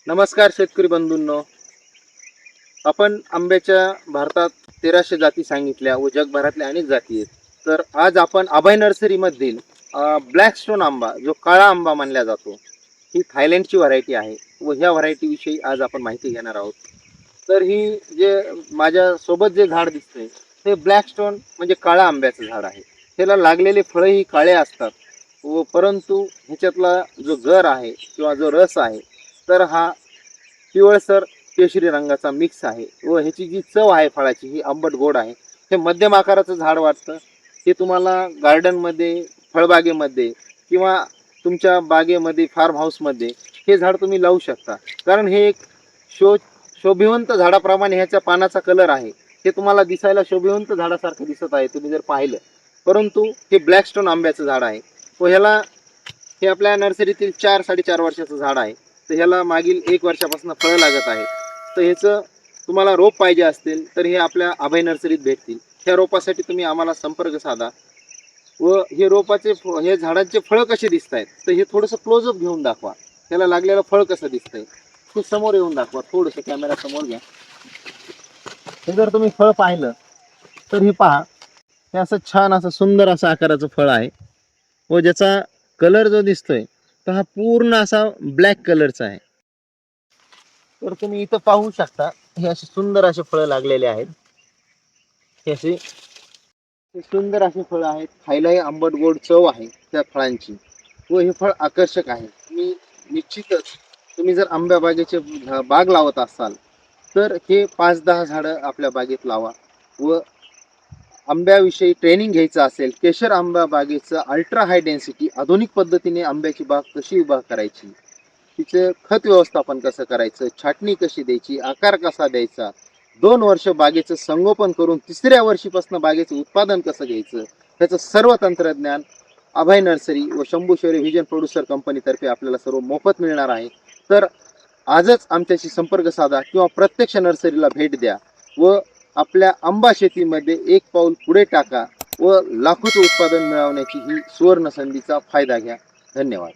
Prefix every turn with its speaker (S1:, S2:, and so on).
S1: नमस्कार शेतकरी बंधूंनो. आपण आंब्याच्या भारतात 1300 जाती सांगितल्या व जगभरातल्या अनेक जाती आहेत. तर आज आपण अभय नर्सरीमधील ब्लॅक स्टोन आंबा जो काळा आंबा मानला जातो, ही थायलंडची व्हरायटी आहे व ह्या व्हरायटीविषयी आज आपण माहिती घेणार आहोत. तर ही जे माझ्या सोबत जे झाड दिसतंय ते ब्लॅक स्टोन म्हणजे काळा आंब्याचं झाड आहे. त्याला लागलेले फळं ही काळे असतात व परंतु ह्याच्यातला जो गर आहे किंवा जो रस आहे तर हा पिवळसर केशरी रंगाचा मिक्स आहे व ह्याची जी चव आहे फळाची ही आंबट गोड आहे. हे मध्यम आकाराचं झाड वाटतं. हे तुम्हाला गार्डनमध्ये, फळबागेमध्ये किंवा तुमच्या बागेमध्ये, फार्म हाऊसमध्ये हे झाड तुम्ही लावू शकता. कारण हे एक शोभिवंत झाडाप्रमाणे ह्याच्या पानाचा कलर आहे. हे तुम्हाला दिसायला शोभिवंत झाडासारखं दिसत आहे तुम्ही जर पाहिलं. परंतु हे ब्लॅकस्टोन आंब्याचं झाड आहे व ह्याला हे आपल्या नर्सरीतील 4-4.5 वर्षाचं झाड आहे. तर ह्याला मागील 1 वर्षापासून फळं लागत आहेत. तर ह्याचं तुम्हाला रोप पाहिजे असतील तर हे आपल्या अभय नर्सरीत भेटतील. ह्या रोपासाठी तुम्ही आम्हाला संपर्क साधा व हे रोपाचे हे झाडांचे फळं कसे दिसत आहेत तर हे थोडंसं क्लोजअप घेऊन दाखवा. त्याला लागलेलं फळ कसं दिसतंय ते समोर येऊन दाखवा. थोडंसं कॅमेरा समोर घ्या. हे जर तुम्ही फळ पाहिलं तर हे पहा, हे असं छान असं सुंदर असं आकाराचं फळ आहे व ज्याचा कलर जो दिसतोय तर हा पूर्ण असा ब्लॅक कलरचा आहे. तर तुम्ही इथं पाहू शकता, हे असे सुंदर असे फळं लागलेले आहेत. हे असे सुंदर असे फळं आहेत. खायलाही आंबट गोड चव आहे त्या फळांची व हे फळ आकर्षक आहे. तुम्ही निश्चितच तुम्ही जर आंब्या बागेचे बाग लावत असाल तर हे 5-10 झाडं आपल्या बागेत लावा व आंब्याविषयी ट्रेनिंग घ्यायचं असेल, केशर आंबा बागेचं अल्ट्रा हाय डेन्सिटी आधुनिक पद्धतीने आंब्याची बाग कशी उभा करायची, तिचं खत व्यवस्थापन कसं करायचं, छाटणी कशी द्यायची, आकार कसा द्यायचा, 2 वर्ष बागेचं संगोपन करून 3ऱ्या वर्षीपासून बागेचं उत्पादन कसं घ्यायचं, त्याचं सर्व तंत्रज्ञान अभय नर्सरी व शंभू शेरे व्हिजन प्रोड्युसर कंपनीतर्फे आपल्याला सर्व मोफत मिळणार आहे. तर आजच आमच्याशी संपर्क साधा किंवा प्रत्यक्ष नर्सरीला भेट द्या व आपल्या आंबा शेतीमध्ये एक पाऊल पुढे टाका व लाखोचं उत्पादन मिळवण्याची ही सुवर्ण संधीचा फायदा घ्या. धन्यवाद.